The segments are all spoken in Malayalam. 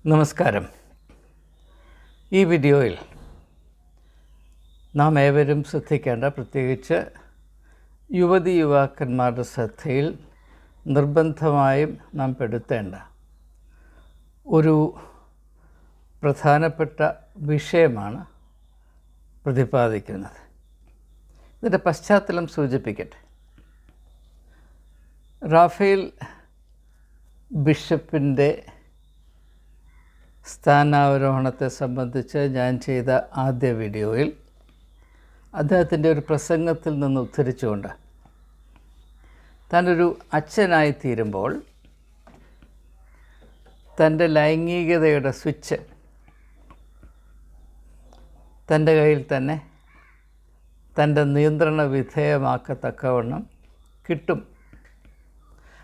നമസ്കാരം. ഈ വീഡിയോയിൽ നാം ഏവരും ശ്രദ്ധിക്കേണ്ട, പ്രത്യേകിച്ച് യുവതീ-യുവാക്കന്മാരുടെ ശ്രദ്ധയിൽ നിർബന്ധമായും നാം പെടുത്തേണ്ട ഒരു പ്രധാനപ്പെട്ട വിഷയമാണ് പ്രതിപാദിക്കുന്നത്. ഇതിൻ്റെ പശ്ചാത്തലം സൂചിപ്പിക്കട്ടെ. റാഫേൽ ബിഷപ്പിൻ്റെ സ്ഥാനാരോഹണത്തെ സംബന്ധിച്ച് ഞാൻ ചെയ്ത ആദ്യ വീഡിയോയിൽ അദ്ദേഹത്തിൻ്റെ ഒരു പ്രസംഗത്തിൽ നിന്ന് ഉദ്ധരിച്ചുകൊണ്ട് താനൊരു അച്ഛനായിത്തീരുമ്പോൾ തൻ്റെ ലൈംഗികതയുടെ സ്വിച്ച് തൻ്റെ കയ്യിൽ തന്നെ തൻ്റെ നിയന്ത്രണ വിധേയമാക്കത്തക്കവണ്ണം കിട്ടും,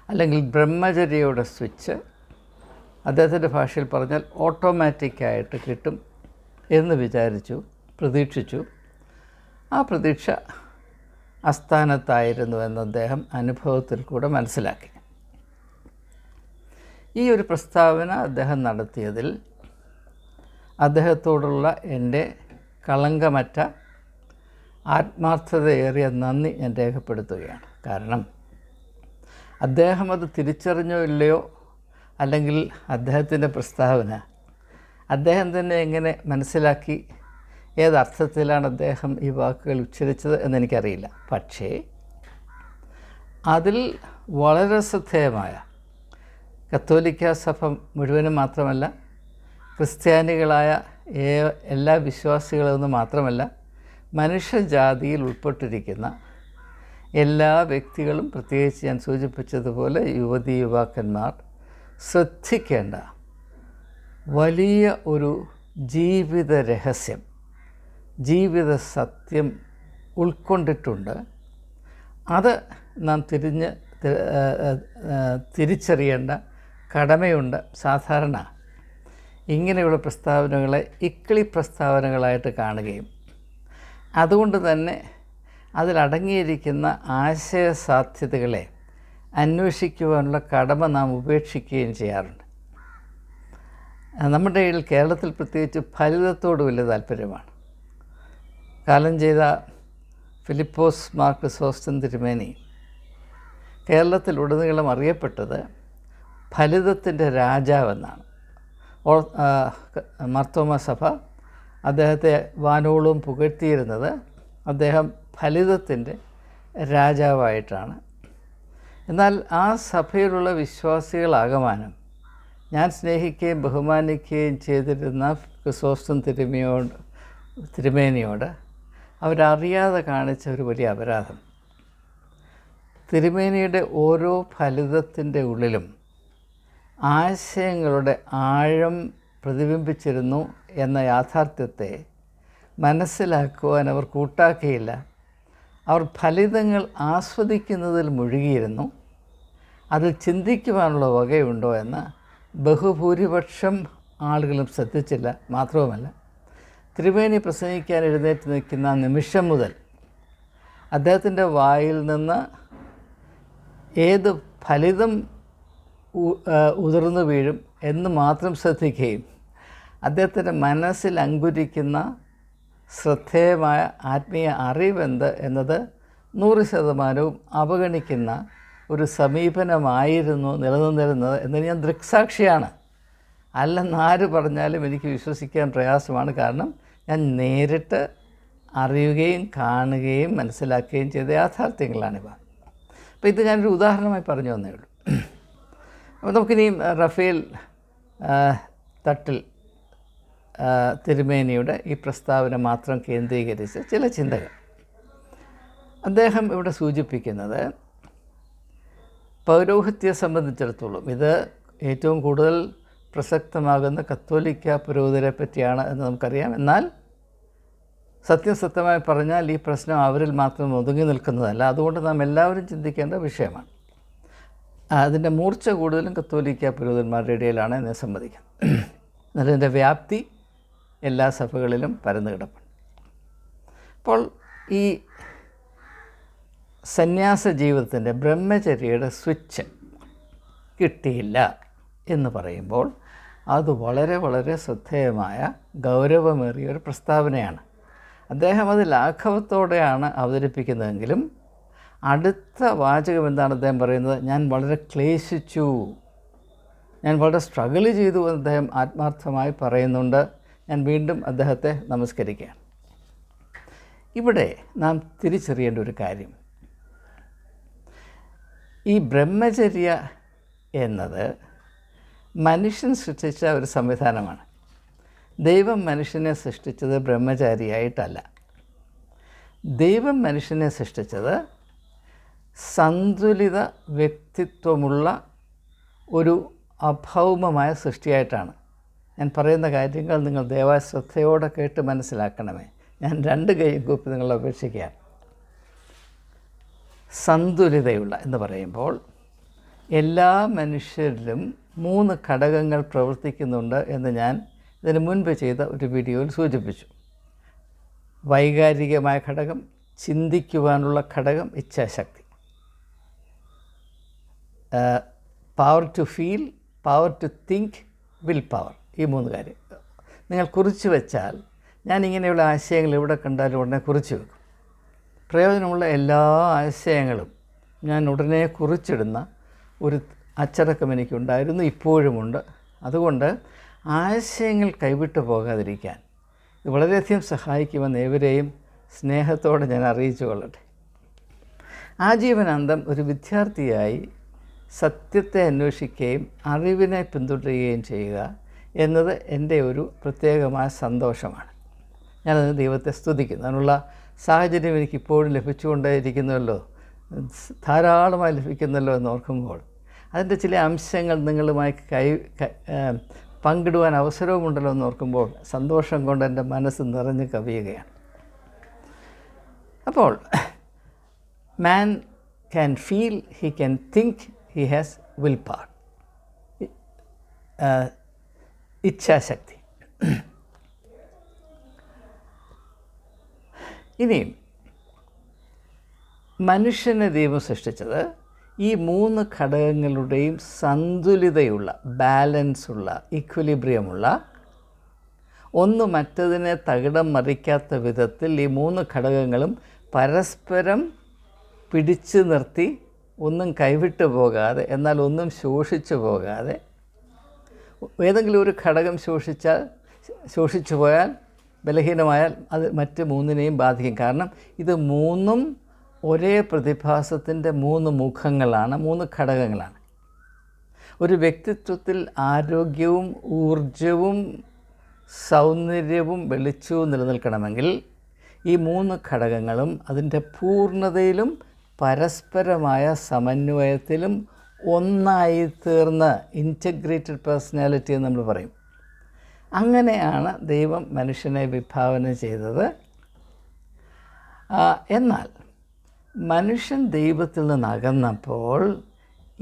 അല്ലെങ്കിൽ ബ്രഹ്മചര്യയുടെ സ്വിച്ച് അദ്ദേഹത്തിൻ്റെ ഭാഷയിൽ പറഞ്ഞാൽ ഓട്ടോമാറ്റിക്കായിട്ട് കിട്ടും എന്ന് പ്രതീക്ഷിച്ചു. ആ പ്രതീക്ഷ അസ്ഥാനത്തായിരുന്നു എന്ന് അദ്ദേഹം അനുഭവത്തിൽ കൂടെ മനസ്സിലാക്കി. ഈ ഒരു പ്രസ്താവന അദ്ദേഹം നടത്തിയതിൽ അദ്ദേഹത്തോടുള്ള എൻ്റെ കളങ്കമറ്റ ആത്മാർത്ഥതയേറിയ നന്ദി ഞാൻ രേഖപ്പെടുത്തുകയാണ്. കാരണം അദ്ദേഹം അത് തിരിച്ചറിഞ്ഞോ ഇല്ലയോ, അല്ലെങ്കിൽ അദ്ദേഹത്തിൻ്റെ പ്രസ്താവന അദ്ദേഹം തന്നെ എങ്ങനെ മനസ്സിലാക്കി, ഏതർത്ഥത്തിലാണ് അദ്ദേഹം ഈ വാക്കുകൾ ഉച്ചരിച്ചത് എന്നെനിക്കറിയില്ല. പക്ഷേ അതിൽ വളരെ ശ്രദ്ധേയമായ, കത്തോലിക്ക സഭ മുഴുവനും മാത്രമല്ല, ക്രിസ്ത്യാനികളായ എല്ലാ വിശ്വാസികളെന്ന് മാത്രമല്ല, മനുഷ്യജാതിയിൽ ഉൾപ്പെട്ടിരിക്കുന്ന എല്ലാ വ്യക്തികളും, പ്രത്യേകിച്ച് ഞാൻ സൂചിപ്പിച്ചതുപോലെ യുവതീ-യുവാക്കന്മാർ ശ്രദ്ധിക്കേണ്ട വലിയ ഒരു ജീവിത രഹസ്യം, ജീവിത സത്യം ഉൾക്കൊണ്ടിട്ടുണ്ട്. അത് നാം തിരിച്ചറിയേണ്ട കടമയുണ്ട്. സാധാരണ ഇങ്ങനെയുള്ള പ്രസ്താവനകളെ ഇക്കിളി പ്രസ്താവനകളായിട്ട് കാണുകയും അതുകൊണ്ട് തന്നെ അതിലടങ്ങിയിരിക്കുന്ന ആശയ സാധ്യതകളെ അന്വേഷിക്കുവാനുള്ള കടമ നാം ഉപേക്ഷിക്കുകയും ചെയ്യാറുണ്ട്. നമ്മുടെ ഇടയിൽ, കേരളത്തിൽ പ്രത്യേകിച്ച്, ഫലിതത്തോട് വലിയ താല്പര്യമാണ്. കാലം ചെയ്ത ഫിലിപ്പോസ് മാർ ക്രിസോസ്റ്റം തിരുമേനി കേരളത്തിലുടനീളം അറിയപ്പെട്ടത് ഫലിതത്തിൻ്റെ രാജാവെന്നാണ്. മാർത്തോമാ സഭ അദ്ദേഹത്തെ വാനോളം പുകഴ്ത്തിയിരുന്നത് അദ്ദേഹം ഫലിതത്തിൻ്റെ രാജാവായിട്ടാണ്. എന്നാൽ ആ സഭയിലുള്ള വിശ്വാസികളാകമാനം ഞാൻ സ്നേഹിക്കുകയും ബഹുമാനിക്കുകയും ചെയ്തിരുന്ന ക്രിസോസ്റ്റം തിരുമേനിയോട് അവരറിയാതെ കാണിച്ച ഒരു വലിയ അപരാധം, തിരുമേനിയുടെ ഓരോ ഫലിതത്തിൻ്റെ ഉള്ളിലും ആശയങ്ങളുടെ ആഴം പ്രതിബിംബിച്ചിരുന്നു എന്ന യാഥാർത്ഥ്യത്തെ മനസ്സിലാക്കുവാൻ അവർ കൂട്ടാക്കിയില്ല. അവർ ഫലിതങ്ങൾ ആസ്വദിക്കുന്നതിൽ മുഴുകിയിരുന്നു. അതിൽ ചിന്തിക്കുവാനുള്ള വകയുണ്ടോ എന്ന് ബഹുഭൂരിപക്ഷം ആളുകളും ശ്രദ്ധിച്ചില്ല. മാത്രവുമല്ല, തിരുമേനി പ്രസംഗിക്കാൻ എഴുന്നേറ്റ് നിൽക്കുന്ന നിമിഷം മുതൽ അദ്ദേഹത്തിൻ്റെ വായിൽ നിന്ന് ഏത് ഫലിതം ഉതിർന്നു വീഴും എന്ന് മാത്രം ശ്രദ്ധിക്കുകയും അദ്ദേഹത്തിൻ്റെ മനസ്സിൽ അങ്കുരിക്കുന്ന ശ്രദ്ധേയമായ ആത്മീയ അറിവെന്ത് എന്നത് 100% അവഗണിക്കുന്ന ഒരു സമീപനമായിരുന്നു നിലനിന്നിരുന്നത് എന്നതിന് ഞാൻ ദൃക്സാക്ഷിയാണ്. അല്ലെന്ന് ആര് പറഞ്ഞാലും എനിക്ക് വിശ്വസിക്കാൻ പ്രയാസമാണ്. കാരണം ഞാൻ നേരിട്ട് അറിയുകയും കാണുകയും മനസ്സിലാക്കുകയും ചെയ്ത യാഥാർത്ഥ്യങ്ങളാണിവ. അപ്പോൾ ഇത് ഞാനൊരു ഉദാഹരണമായി പറഞ്ഞു തന്നേ ഉള്ളൂ. അപ്പോൾ നമുക്കിനിയും റാഫേൽ തട്ടിൽ തിരുമേനിയുടെ ഈ പ്രസ്താവന മാത്രം കേന്ദ്രീകരിച്ച് ചില ചിന്തകൾ. അദ്ദേഹം ഇവിടെ സൂചിപ്പിക്കുന്നത് പൗരോഹിത്യത്തെ സംബന്ധിച്ചിടത്തോളം ഇത് ഏറ്റവും കൂടുതൽ പ്രസക്തമാകുന്ന കത്തോലിക്ക പുരോഹിതരെ പറ്റിയാണ് എന്ന് നമുക്കറിയാം. എന്നാൽ സത്യസത്യമായി പറഞ്ഞാൽ ഈ പ്രശ്നം അവരിൽ മാത്രം ഒതുങ്ങി നിൽക്കുന്നതല്ല. അതുകൊണ്ട് നാം എല്ലാവരും ചിന്തിക്കേണ്ട വിഷയമാണ്. അതിൻ്റെ മൂർച്ച കൂടുതലും കത്തോലിക്ക പുരോഹിതന്മാരുടെ ഇടയിലാണ് എന്നെ സമ്മതിക്കാം. അതിൻ്റെ വ്യാപ്തി എല്ലാ സഭകളിലും പരന്നു കിടപ്പുണ്ട്. അപ്പോൾ ഈ സന്യാസ ജീവിതത്തിൻ്റെ ബ്രഹ്മചര്യയുടെ സ്വിച്ച് കിട്ടിയില്ല എന്ന് പറയുമ്പോൾ അത് വളരെ വളരെ ശ്രദ്ധേയമായ ഗൗരവമേറിയ ഒരു പ്രസ്താവനയാണ്. അദ്ദേഹം അത് ലാഘവത്തോടെയാണ് അവതരിപ്പിക്കുന്നതെങ്കിലും അടുത്ത വാചകം എന്താണ് അദ്ദേഹം പറയുന്നത്? ഞാൻ വളരെ ക്ലേശിച്ചു, ഞാൻ വളരെ സ്ട്രഗിൾ ചെയ്തു എന്ന് അദ്ദേഹം ആത്മാർത്ഥമായി പറയുന്നുണ്ട്. ഞാൻ വീണ്ടും അദ്ദേഹത്തെ നമസ്കരിക്കുകയാണ്. ഇവിടെ നാം തിരിച്ചറിയേണ്ട ഒരു കാര്യം, ഈ ബ്രഹ്മചര്യ എന്നത് മനുഷ്യൻ സൃഷ്ടിച്ച ഒരു സംവിധാനമാണ്. ദൈവം മനുഷ്യനെ സൃഷ്ടിച്ചത് ബ്രഹ്മചാരിയായിട്ടല്ല. ദൈവം മനുഷ്യനെ സൃഷ്ടിച്ചത് സന്തുലിത വ്യക്തിത്വമുള്ള ഒരു അഭൗമമായ സൃഷ്ടിയായിട്ടാണ്. ഞാൻ പറയുന്ന കാര്യങ്ങൾ നിങ്ങൾ ദയവായി ശ്രദ്ധയോടെ കേട്ട് മനസ്സിലാക്കണമേ. ഞാൻ 2 കൈയും കൂപ്പി നിങ്ങളെ അപേക്ഷിക്കുകയാണ്. സന്തുലിതയുള്ള എന്ന് പറയുമ്പോൾ എല്ലാ മനുഷ്യരിലും 3 ഘടകങ്ങൾ പ്രവർത്തിക്കുന്നുണ്ട് എന്ന് ഞാൻ ഇതിന് മുൻപ് ചെയ്ത ഒരു വീഡിയോയിൽ സൂചിപ്പിച്ചു. വൈകാരികമായ ഘടകം, ചിന്തിക്കുവാനുള്ള ഘടകം, ഇച്ഛാശക്തി. Power to feel, power to think, will power. ഈ 3 കാര്യം നിങ്ങൾ കുറിച്ച് വെച്ചാൽ, ഞാൻ ഇങ്ങനെയുള്ള ആശയങ്ങൾ എവിടെ കണ്ടാലും ഉടനെ കുറിച്ച് വെക്കും. പ്രയോജനമുള്ള എല്ലാ ആശയങ്ങളും ഞാൻ ഉടനെ കുറിച്ചിടുന്ന ഒരു അച്ചടക്കം എനിക്കുണ്ടായിരുന്നു, ഇപ്പോഴുമുണ്ട്. അതുകൊണ്ട് ആശയങ്ങൾ കൈവിട്ടു പോകാതിരിക്കാൻ ഇത് വളരെയധികം സഹായിക്കുമെന്ന് ഏവരെയും സ്നേഹത്തോടെ ഞാൻ അറിയിച്ചു കൊള്ളട്ടെ. ആജീവനാന്തം ഒരു വിദ്യാർത്ഥിയായി സത്യത്തെ അന്വേഷിക്കുകയും അറിവിനെ പിന്തുടരുകയും ചെയ്യുക എന്നത് എൻ്റെ ഒരു പ്രത്യേകമായ സന്തോഷമാണ്. ഞാനത് ദൈവത്തെ സ്തുതിക്കുന്നു. അതിനുള്ള സാഹചര്യം എനിക്കിപ്പോഴും ലഭിച്ചുകൊണ്ടേയിരിക്കുന്നുവല്ലോ, ധാരാളമായി ലഭിക്കുന്നല്ലോ എന്ന് ഓർക്കുമ്പോൾ അതിൻ്റെ ചില അംശങ്ങൾ നിങ്ങളുമായി പങ്കിടുവാൻ അവസരവുമുണ്ടല്ലോ എന്ന് ഓർക്കുമ്പോൾ സന്തോഷം കൊണ്ട് എൻ്റെ മനസ്സ് നിറഞ്ഞ് കവിയുകയാണ്. അപ്പോൾ man can feel, he can think, he has will power, ഇച്ഛാശക്തി. ഇനിയും മനുഷ്യനെ ദൈവം സൃഷ്ടിച്ചത് ഈ 3 ഘടകങ്ങളുടെയും സന്തുലിതയുള്ള, ബാലൻസുള്ള, ഇക്വിലിബ്രിയമുള്ള, ഒന്ന് മറ്റതിനെ തകിടം മറിക്കാത്ത വിധത്തിൽ ഈ 3 ഘടകങ്ങളും പരസ്പരം പിടിച്ചു നിർത്തി, ഒന്നും കൈവിട്ടു പോകാതെ എന്നാൽ ഒന്നും ശോഷിച്ചു പോകാതെ. ഏതെങ്കിലും ഒരു ഘടകം ശോഷിച്ചു പോയാൽ, ബലഹീനമായാൽ അത് മറ്റ് 3നെയും ബാധിക്കും. കാരണം ഇത് 3ഉം ഒരേ പ്രതിഭാസത്തിൻ്റെ 3 മുഖങ്ങളാണ്, 3 ഘടകങ്ങളാണ്. ഒരു വ്യക്തിത്വത്തിൽ ആരോഗ്യവും ഊർജവും സൗന്ദര്യവും വെളിച്ചവും നിലനിൽക്കണമെങ്കിൽ ഈ 3 ഘടകങ്ങളും അതിൻ്റെ പൂർണ്ണതയിലും പരസ്പരമായ സമന്വയത്തിലും ഒന്നായി തീർന്ന് ഇൻറ്റഗ്രേറ്റഡ് പേഴ്സണാലിറ്റി എന്ന് നമ്മൾ പറയും. അങ്ങനെയാണ് ദൈവം മനുഷ്യനെ വിഭാവന ചെയ്തത്. എന്നാൽ മനുഷ്യൻ ദൈവത്തിൽ നിന്ന് അകന്നപ്പോൾ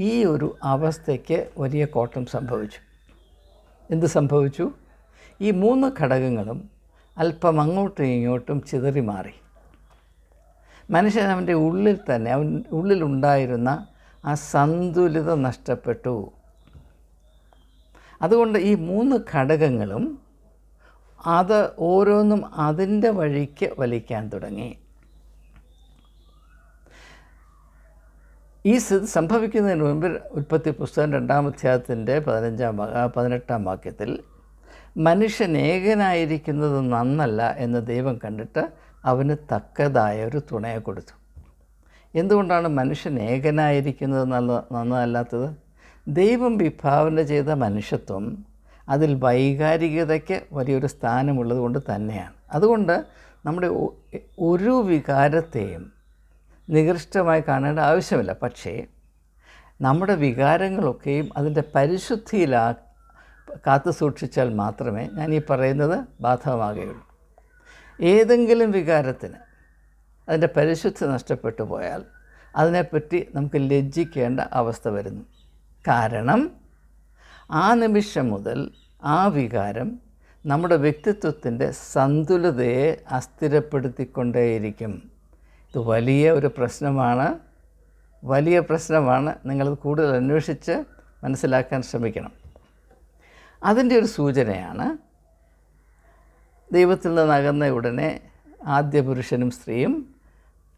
ഈ ഒരു അവസ്ഥയ്ക്ക് വലിയ കോട്ടം സംഭവിച്ചു. എന്ത് സംഭവിച്ചു? ഈ 3 ഘടകങ്ങളും അല്പം അങ്ങോട്ടും ഇങ്ങോട്ടും ചിതറി മാറി. മനുഷ്യൻ അവൻ്റെ ഉള്ളിൽ തന്നെ, ഉള്ളിലുണ്ടായിരുന്ന ആ സന്തുലിത നഷ്ടപ്പെട്ടു. അതുകൊണ്ട് ഈ 3 ഘടകങ്ങളും അത് ഓരോന്നും അതിൻ്റെ വഴിക്ക് വലിക്കാൻ തുടങ്ങി. ഈ സ്ഥിതി സംഭവിക്കുന്നതിന് മുൻപ് ഉൽപ്പത്തി പുസ്തകം 2-ാം അധ്യായത്തിൻ്റെ 18-ാം വാക്യത്തിൽ മനുഷ്യൻ ഏകനായിരിക്കുന്നത് നന്നല്ല എന്ന് ദൈവം കണ്ടിട്ട് അവന് തക്കതായ ഒരു തുണയെ കൊടുത്തു. എന്തുകൊണ്ടാണ് മനുഷ്യൻ ഏകനായിരിക്കുന്നത് നന്നതല്ലാത്തത്? ദൈവം വിഭാവന ചെയ്ത മനുഷ്യത്വം അതിൽ വൈകാരികതയ്ക്ക് വലിയൊരു സ്ഥാനമുള്ളത് കൊണ്ട് തന്നെയാണ്. അതുകൊണ്ട് നമ്മുടെ ഒരു വികാരത്തെയും നികൃഷ്ടമായി കാണേണ്ട ആവശ്യമില്ല. പക്ഷേ നമ്മുടെ വികാരങ്ങളൊക്കെയും അതിൻ്റെ പരിശുദ്ധിയിൽ കാത്തു സൂക്ഷിച്ചാൽ മാത്രമേ ഞാൻ ഈ പറയുന്നത് ബാധകമാകുകയുള്ളൂ. ഏതെങ്കിലും വികാരത്തിന് അതിൻ്റെ പരിശുദ്ധി നഷ്ടപ്പെട്ടു പോയാൽ അതിനെപ്പറ്റി നമുക്ക് ലജ്ജിക്കേണ്ട അവസ്ഥ വരുന്നു. കാരണം ആ നിമിഷം മുതൽ ആ വികാരം നമ്മുടെ വ്യക്തിത്വത്തിൻ്റെ സന്തുലിതയെ അസ്ഥിരപ്പെടുത്തിക്കൊണ്ടേയിരിക്കും. ഇത് വലിയ ഒരു പ്രശ്നമാണ്, നിങ്ങളത് കൂടുതൽ അന്വേഷിച്ച് മനസ്സിലാക്കാൻ ശ്രമിക്കണം. അതിൻ്റെ ഒരു സൂചനയാണ് ദൈവത്തിൽ നിന്ന് അകന്ന ഉടനെ ആദ്യ പുരുഷനും സ്ത്രീയും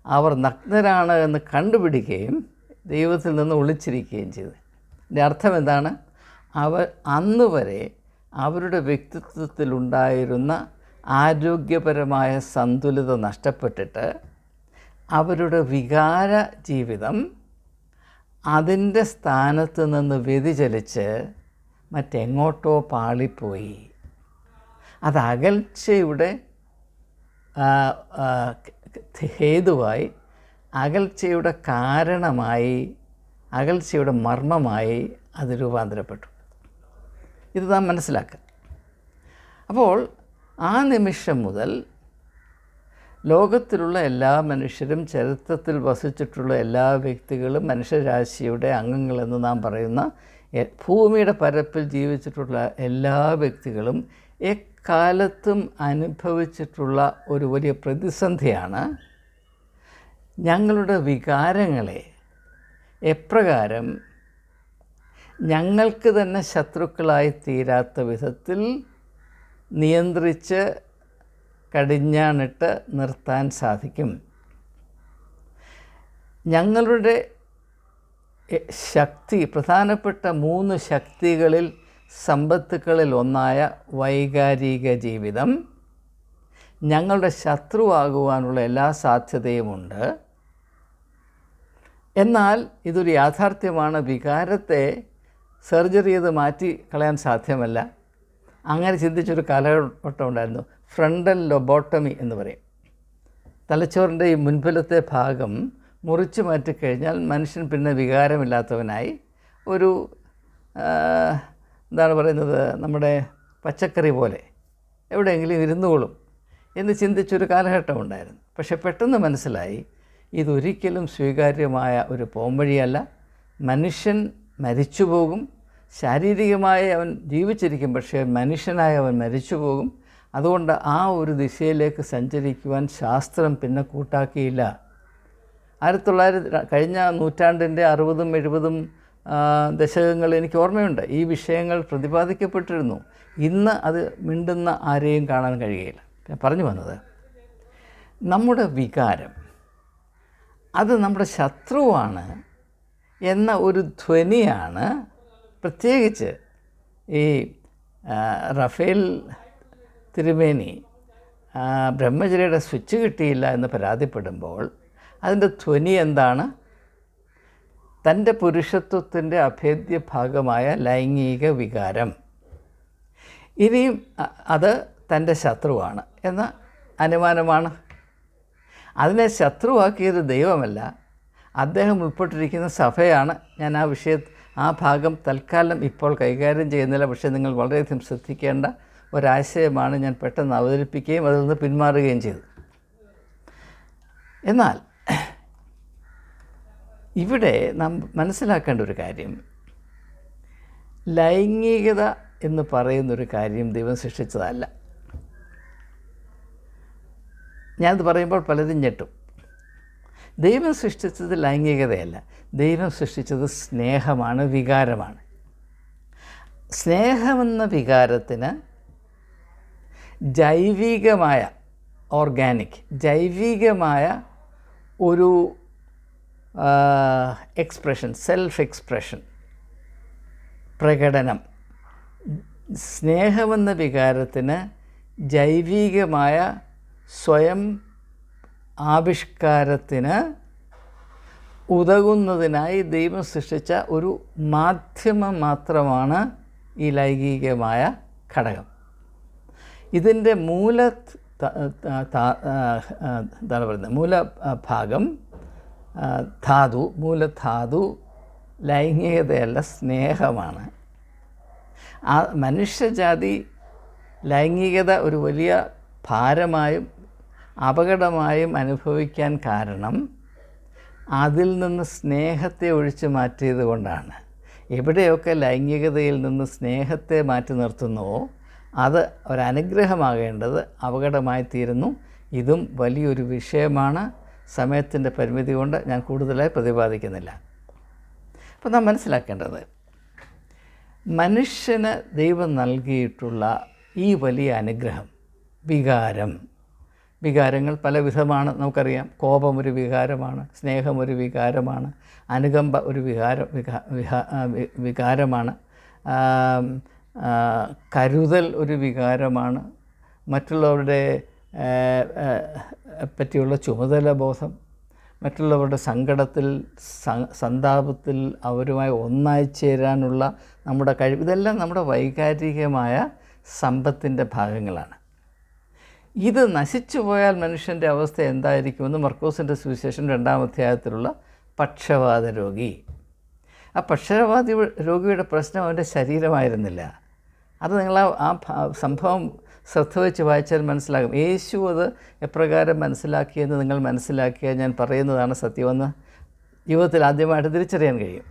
അവർ നഗ്നരാണ് എന്ന് കണ്ടുപിടിക്കുകയും ദൈവത്തിൽ നിന്ന് ഒളിച്ചിരിക്കുകയും ചെയ്തു. ഇതിൻ്റെ അർത്ഥം എന്താണ്? അവർ അന്ന് വരെ അവരുടെ വ്യക്തിത്വത്തിലുണ്ടായിരുന്ന ആരോഗ്യപരമായ സന്തുലിത നഷ്ടപ്പെട്ടിട്ട് അവരുടെ വികാര ജീവിതം അതിൻ്റെ സ്ഥാനത്ത് നിന്ന് വ്യതിചലിച്ച് മറ്റെങ്ങോട്ടോ പാളിപ്പോയി. അത് അകൽച്ചയുടെ ഹേതുവായി, അകൽച്ചയുടെ കാരണമായി, അകൽച്ചയുടെ മർമ്മമായി അത് രൂപാന്തരപ്പെട്ടു. ഇത് നാം മനസ്സിലാക്കുക. അപ്പോൾ ആ നിമിഷം മുതൽ ലോകത്തിലുള്ള എല്ലാ മനുഷ്യരും, ചരിത്രത്തിൽ വസിച്ചിട്ടുള്ള എല്ലാ വ്യക്തികളും, മനുഷ്യരാശിയുടെ അംഗങ്ങളെന്ന് നാം പറയുന്ന ഭൂമിയുടെ പരപ്പിൽ ജീവിച്ചിട്ടുള്ള എല്ലാ വ്യക്തികളും എക്കാലത്തും അനുഭവിച്ചിട്ടുള്ള ഒരു വലിയ പ്രതിസന്ധിയാണ് ഞങ്ങളുടെ വികാരങ്ങളെ എപ്രകാരം ഞങ്ങൾക്ക് തന്നെ ശത്രുക്കളായി തീരാത്ത വിധത്തിൽ നിയന്ത്രിച്ച് കടിഞ്ഞാണിട്ട് നിർത്താൻ സാധിക്കും. ഞങ്ങളുടെ ശക്തി, പ്രധാനപ്പെട്ട 3 ശക്തികളിൽ സമ്പത്തുക്കളിൽ ഒന്നായ വൈകാരിക ജീവിതം ഞങ്ങളുടെ ശത്രുവാകുവാനുള്ള എല്ലാ സാധ്യതയുമുണ്ട്. എന്നാൽ ഇതൊരു യാഥാർത്ഥ്യമാണ്. വികാരത്തെ സർജറി ചെയ്ത് മാറ്റി കളയാൻ സാധ്യമല്ല. അങ്ങനെ ചിന്തിച്ചൊരു കാലഘട്ടം ഉണ്ടായിരുന്നു. ഫ്രണ്ടൽ ലൊബോട്ടമി എന്ന് പറയും. തലച്ചോറിൻ്റെ ഈ മുൻപിലത്തെ ഭാഗം മുറിച്ച് മാറ്റിക്കഴിഞ്ഞാൽ മനുഷ്യൻ പിന്നെ വികാരമില്ലാത്തവനായി ഒരു എന്താണ് പറയുന്നത്, നമ്മുടെ പച്ചക്കറി പോലെ എവിടെയെങ്കിലും ഇരുന്നുകൊള്ളും എന്ന് ചിന്തിച്ചൊരു കാലഘട്ടം ഉണ്ടായിരുന്നു. പക്ഷേ പെട്ടെന്ന് മനസ്സിലായി ഇതൊരിക്കലും സ്വീകാര്യമായ ഒരു പോംവഴിയല്ല. മനുഷ്യൻ മരിച്ചു പോകും. ശാരീരികമായി അവൻ ജീവിച്ചിരിക്കും, പക്ഷേ മനുഷ്യനായി അവൻ മരിച്ചു പോകും. അതുകൊണ്ട് ആ ഒരു ദിശയിലേക്ക് സഞ്ചരിക്കുവാൻ ശാസ്ത്രം പിന്നെ കൂട്ടാക്കിയില്ല. 1900 കഴിഞ്ഞ നൂറ്റാണ്ടിൻ്റെ 60ഉം 70ഉം ദശകങ്ങൾ എനിക്ക് ഓർമ്മയുണ്ട്. ഈ വിഷയങ്ങൾ പ്രതിപാദിക്കപ്പെട്ടിരുന്നു. ഇന്ന് അത് മിണ്ടുന്ന ആരെയും കാണാൻ കഴിയുകയില്ല. ഞാൻ പറഞ്ഞു വന്നത്, നമ്മുടെ വികാരം അത് നമ്മുടെ ശത്രുവാണ് എന്ന ഒരു ധ്വനിയാണ് പ്രത്യേകിച്ച് ഈ റഫേൽ തിരുമേനി ബ്രഹ്മചര്യയുടെ സ്വിച്ച് കിട്ടിയില്ല എന്ന് പരാതിപ്പെടുമ്പോൾ അതിൻ്റെ ധ്വനി എന്താണ്? തൻ്റെ പുരുഷത്വത്തിൻ്റെ അഭേദ്യ ഭാഗമായ ലൈംഗിക വികാരം. ഇനിയും അത് തൻ്റെ ശത്രുവാണ് എന്ന അനുമാനമാണ്. അതിനെ ശത്രുവാക്കിയത് ദൈവമല്ല, അദ്ദേഹം ഉൾപ്പെട്ടിരിക്കുന്ന സഭയാണ്. ഞാൻ ആ ഭാഗം തൽക്കാലം ഇപ്പോൾ കൈകാര്യം ചെയ്യുന്നില്ല. പക്ഷേ നിങ്ങൾ വളരെയധികം ശ്രദ്ധിക്കേണ്ട ഒരാശയമാണ്. ഞാൻ പെട്ടെന്ന് അവതരിപ്പിക്കുകയും അതിൽ നിന്ന് പിന്മാറുകയും ചെയ്തു. എന്നാൽ ഇവിടെ നാം മനസ്സിലാക്കേണ്ട ഒരു കാര്യം, ലൈംഗികത എന്ന് പറയുന്നൊരു കാര്യം ദൈവം സൃഷ്ടിച്ചതല്ല. ഞാനത് പറയുമ്പോൾ പലരും ഞെട്ടും. ദൈവം സൃഷ്ടിച്ചത് ലൈംഗികതയല്ല. ദൈവം സൃഷ്ടിച്ചത് സ്നേഹമാണ്, വികാരമാണ്. സ്നേഹമെന്ന വികാരത്തിന് ജൈവികമായ, ജൈവികമായ ഒരു എക്സ്പ്രഷൻ, സെൽഫ് എക്സ്പ്രഷൻ, പ്രകടനം. സ്നേഹമെന്ന വികാരത്തിന് ജൈവികമായ സ്വയം ആവിഷ്കാരത്തിന് ഉതകുന്നതിനായി ദൈവം സൃഷ്ടിച്ച ഒരു മാധ്യമം മാത്രമാണ് ഈ ലൈംഗികമായ ഘടകം. ഇതിൻ്റെ എന്താണ് പറയുന്നത്, മൂലഭാഗം മൂലധാതു ലൈംഗികതയല്ല, സ്നേഹമാണ്. ആ മനുഷ്യജാതി ലൈംഗികത ഒരു വലിയ ഭാരമായും അപകടമായും അനുഭവിക്കാൻ കാരണം അതിൽ നിന്ന് സ്നേഹത്തെ ഒഴിച്ചു മാറ്റിയത് കൊണ്ടാണ്. എവിടെയൊക്കെ ലൈംഗികതയിൽ നിന്ന് സ്നേഹത്തെ മാറ്റി നിർത്തുന്നുവോ അത് ഒരനുഗ്രഹമാകേണ്ടത് അപകടമായി തീരുന്നു. ഇതും വലിയൊരു വിഷയമാണ്. സമയത്തിൻ്റെ പരിമിതി കൊണ്ട് ഞാൻ കൂടുതലായി പ്രതിപാദിക്കുന്നില്ല. അപ്പോൾ നാം മനസ്സിലാക്കേണ്ടത്, മനുഷ്യന് ദൈവം നൽകിയിട്ടുള്ള ഈ വലിയ അനുഗ്രഹം, വികാരങ്ങൾ പല വിധമാണ്. നമുക്കറിയാം, കോപം ഒരു വികാരമാണ്, സ്നേഹം ഒരു വികാരമാണ്, അനുകമ്പ ഒരു വികാരമാണ്, കരുതൽ ഒരു വികാരമാണ്, മറ്റുള്ളവരുടെ പറ്റിയുള്ള ചുമതല ബോധം, മറ്റുള്ളവരുടെ സങ്കടത്തിൽ സന്താപത്തിൽ അവരുമായി ഒന്നായി ചേരാനുള്ള നമ്മുടെ കഴിവ്, ഇതെല്ലാം നമ്മുടെ വൈകാരികമായ സമ്പത്തിൻ്റെ ഭാഗങ്ങളാണ്. ഇത് നശിച്ചു പോയാൽ മനുഷ്യൻ്റെ അവസ്ഥ എന്തായിരിക്കുമെന്ന് മർക്കോസിൻ്റെ സുവിശേഷം 2-ാം അധ്യായത്തിലുള്ള പക്ഷവാത രോഗി. ആ പക്ഷവാതി രോഗിയുടെ പ്രശ്നം അവൻ്റെ ശരീരമായിരുന്നില്ല. അത് നിങ്ങൾ ആ സംഭവം ശ്രദ്ധ വെച്ച് വായിച്ചാൽ മനസ്സിലാകും. യേശു അത് എപ്രകാരം മനസ്സിലാക്കിയെന്ന് നിങ്ങൾ മനസ്സിലാക്കിയാൽ ഞാൻ പറയുന്നതാണ് സത്യമെന്ന് ജീവിതത്തിൽ ആദ്യമായിട്ട് തിരിച്ചറിയാൻ കഴിയും.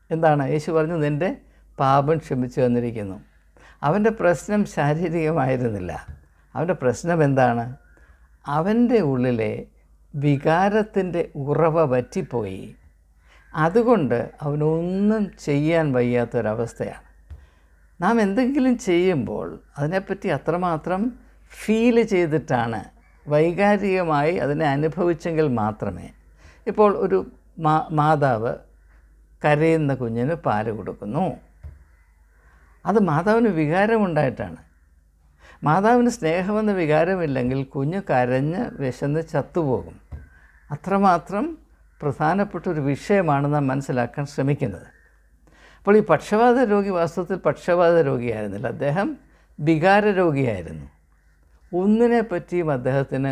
എന്താണ്? യേശു പറഞ്ഞു, നിൻ്റെ പാപം ക്ഷമിച്ചു വന്നിരിക്കുന്നു. അവൻ്റെ പ്രശ്നം ശാരീരികമായിരുന്നില്ല. അവൻ്റെ പ്രശ്നം എന്താണ്? അവൻ്റെ ഉള്ളിലെ വികാരത്തിൻ്റെ ഉറവ വറ്റിപ്പോയി. അതുകൊണ്ട് അവനൊന്നും ചെയ്യാൻ വയ്യാത്തൊരവസ്ഥയാണ്. നാം എന്തെങ്കിലും ചെയ്യുമ്പോൾ അതിനെപ്പറ്റി അത്രമാത്രം ഫീൽ ചെയ്തിട്ടാണ്, വൈകാരികമായി അതിനെ അനുഭവിച്ചെങ്കിൽ മാത്രമേ. ഇപ്പോൾ ഒരു മാതാവ് കരയുന്ന കുഞ്ഞിന് പാല് കൊടുക്കുന്നു. അത് മാതാവിന് വികാരമുണ്ടായിട്ടാണ്. മാതാവിന് സ്നേഹമെന്ന വികാരമില്ലെങ്കിൽ കുഞ്ഞ് കരഞ്ഞ് വിശന്ന് ചത്തുപോകും. അത്രമാത്രം പ്രധാനപ്പെട്ട ഒരു വിഷയമാണ് നാം മനസ്സിലാക്കാൻ ശ്രമിക്കുന്നത്. അപ്പോൾ ഈ പക്ഷവാത രോഗി വാസ്തവത്തിൽ പക്ഷവാത രോഗിയായിരുന്നില്ല, അദ്ദേഹം വികാരരോഗിയായിരുന്നു. ഒന്നിനെ പറ്റിയും അദ്ദേഹത്തിന്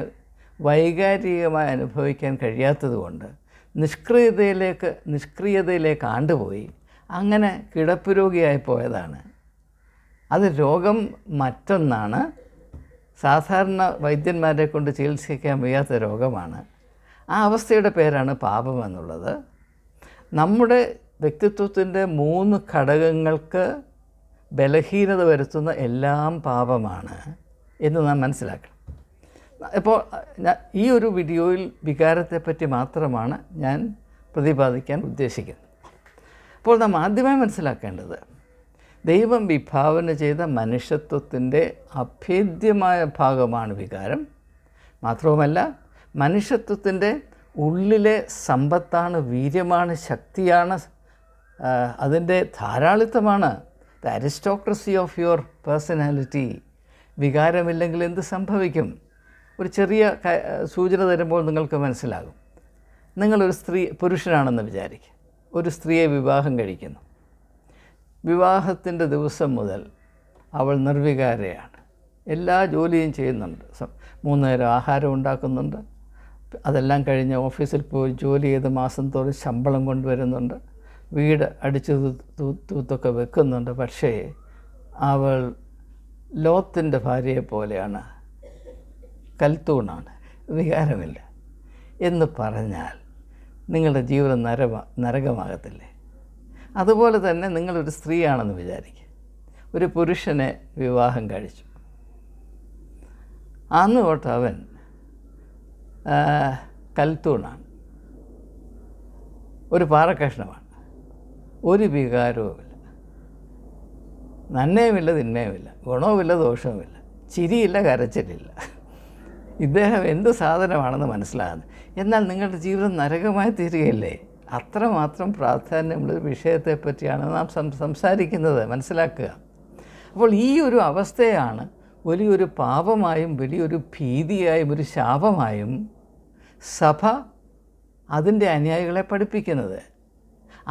വൈകാരികമായി അനുഭവിക്കാൻ കഴിയാത്തതുകൊണ്ട് നിഷ്ക്രിയതയിലേക്ക് ആണ്ടുപോയി. അങ്ങനെ കിടപ്പ് രോഗിയായി പോയതാണ്. അത് രോഗം മറ്റൊന്നാണ്. സാധാരണ വൈദ്യന്മാരെ കൊണ്ട് ചികിത്സിക്കാൻ വയ്യാത്ത രോഗമാണ്. ആ അവസ്ഥയുടെ പേരാണ് പാപം എന്നുള്ളത്. നമ്മുടെ വ്യക്തിത്വത്തിൻ്റെ 3 ഘടകങ്ങൾക്ക് ബലഹീനത വരുത്തുന്ന എല്ലാം പാപമാണ് എന്ന് നാം മനസ്സിലാക്കണം. ഇപ്പോൾ ഈ ഒരു വീഡിയോയിൽ വികാരത്തെപ്പറ്റി മാത്രമാണ് ഞാൻ പ്രതിപാദിക്കാൻ ഉദ്ദേശിക്കുന്നത്. അപ്പോൾ നാം ആദ്യമായി മനസ്സിലാക്കേണ്ടത്, ദൈവം വിഭാവന ചെയ്ത മനുഷ്യത്വത്തിൻ്റെ അഭേദ്യമായ ഭാഗമാണ് വികാരം. മാത്രവുമല്ല, മനുഷ്യത്വത്തിൻ്റെ ഉള്ളിലെ സമ്പത്താണ്, വീര്യമാണ്, ശക്തിയാണ്, അതിൻ്റെ ധാരാളിത്തമാണ്. The aristocracy of your personality. വികാരമില്ലെങ്കിൽ എന്ത് സംഭവിക്കും? ഒരു ചെറിയ സൂചന തരുമ്പോൾ നിങ്ങൾക്ക് മനസ്സിലാകും. നിങ്ങളൊരു പുരുഷനാണെന്ന് വിചാരിക്കുക. ഒരു സ്ത്രീയെ വിവാഹം കഴിക്കുന്നു. വിവാഹത്തിൻ്റെ ദിവസം മുതൽ അവൾ നിർവികാരയാണ്. എല്ലാ ജോലിയും ചെയ്യുന്നുണ്ട്. 3 നേരം ആഹാരം ഉണ്ടാക്കുന്നുണ്ട്. അതെല്ലാം കഴിഞ്ഞ് ഓഫീസിൽ പോയി ജോലി ചെയ്ത് മാസം തോറും ശമ്പളം കൊണ്ടുവരുന്നുണ്ട്. വീട് അടിച്ചു തൂത്തൊക്കെ വെക്കുന്നുണ്ട്. പക്ഷേ അവൾ ലോത്തിൻ്റെ ഭാര്യയെ പോലെയാണ്, കൽത്തൂണാണ്, വികാരമില്ല എന്ന് പറഞ്ഞാൽ നിങ്ങളുടെ ജീവിതം നരകമാകത്തില്ലേ? അതുപോലെ തന്നെ നിങ്ങളൊരു സ്ത്രീയാണെന്ന് വിചാരിക്കുക. ഒരു പുരുഷനെ വിവാഹം കഴിച്ചു. അന്ന് തൊട്ട് അവൻ കൽത്തൂണാണ്, ഒരു പാറക്കഷ്ണമാണ്, ഒരു വികാരവുമില്ല, നന്മയുമില്ല തിന്മയുമില്ല, ഗുണവുമില്ല ദോഷവുമില്ല, ചിരിയില്ല കരച്ചിലില്ല. ഇദ്ദേഹം എന്ത് സാധനമാണെന്ന് മനസ്സിലാകുന്നത്. എന്നാൽ നിങ്ങളുടെ ജീവിതം നരകമായി തീരുകയില്ലേ? അത്രമാത്രം പ്രാധാന്യമുള്ളൊരു വിഷയത്തെപ്പറ്റിയാണ് നാം സംസാരിക്കുന്നത്, മനസ്സിലാക്കുക. അപ്പോൾ ഈ ഒരു അവസ്ഥയാണ് വലിയൊരു പാപമായും വലിയൊരു ഭീതിയായും ഒരു ശാപമായും സഭ അതിൻ്റെ അനുയായികളെ പഠിപ്പിക്കുന്നത്.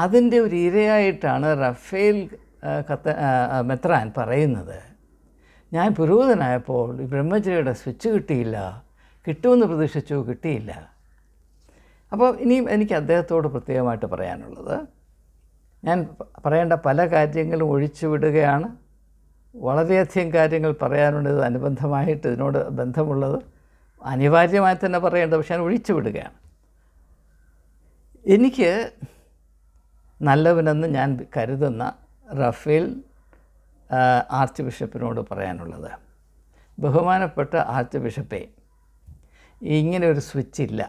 അതിൻ്റെ ഒരു ഇരയായിട്ടാണ് റഫേൽ മെത്രാൻ പറയുന്നത്, ഞാൻ പുരോഹിതനായപ്പോൾ ഈ ബ്രഹ്മചര്യയുടെ സ്വിച്ച് കിട്ടിയില്ല, കിട്ടുമെന്ന് പ്രതീക്ഷിച്ചു, കിട്ടിയില്ല. അപ്പോൾ ഇനിയും എനിക്ക് അദ്ദേഹത്തോട് പ്രത്യേകമായിട്ട് പറയാനുള്ളത്, ഞാൻ പറയേണ്ട പല കാര്യങ്ങളും ഒഴിച്ചു വിടുകയാണ്. വളരെയധികം കാര്യങ്ങൾ പറയാനുണ്ട്, ഇത് അനുബന്ധമായിട്ട് ഇതിനോട് ബന്ധമുള്ളത് അനിവാര്യമായി തന്നെ പറയേണ്ടത്, പക്ഷേ ഞാൻ ഒഴിച്ചു വിടുകയാണ്. എനിക്ക് നല്ലവനെന്ന് ഞാൻ കരുതുന്ന റഫേൽ ആർച്ച് ബിഷപ്പിനോട് പറയാനുള്ളത്, ബഹുമാനപ്പെട്ട ആർച്ച് ബിഷപ്പേ, ഇങ്ങനെ ഒരു സ്വിച്ചില്ല,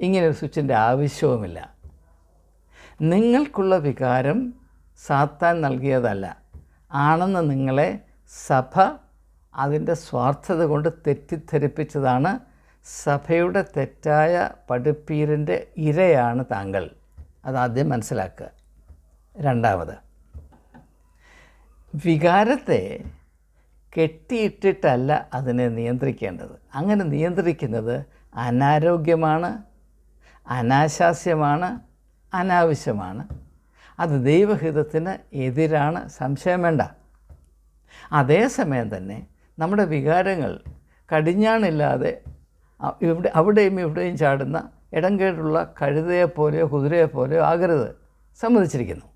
ഇങ്ങനെ ഒരു സ്വിച്ചിൻ്റെ ആവശ്യവുമില്ല. നിങ്ങൾക്കുള്ള വികാരം സാത്താൻ നൽകിയതല്ല, ആണെന്ന് നിങ്ങളെ സഭ അതിൻ്റെ സ്വാർത്ഥത കൊണ്ട് തെറ്റിദ്ധരിപ്പിച്ചതാണ്. സഭയുടെ തെറ്റായ പഠിപ്പീരിൻ്റെ ഇരയാണ് താങ്കൾ. അതാദ്യം മനസ്സിലാക്കുക. രണ്ടാമത്, വികാരത്തെ കെട്ടിയിട്ടിട്ടല്ല അതിനെ നിയന്ത്രിക്കേണ്ടത്. അങ്ങനെ നിയന്ത്രിക്കുന്നത് അനാരോഗ്യമാണ്, അനാശാസ്യമാണ്, അനാവശ്യമാണ്. അത് ദൈവഹിതത്തിന് എതിരാണ്, സംശയം വേണ്ട. അതേസമയം തന്നെ നമ്മുടെ വികാരങ്ങൾ കടിഞ്ഞാണില്ലാതെ അവിടെയും ഇവിടെയും ചാടുന്ന ഇടംകേടുള്ള കഴുതയെപ്പോലെയോ കുതിരയെപ്പോലെയോ ആകരുത്, സമ്മതിച്ചിരിക്കുന്നു.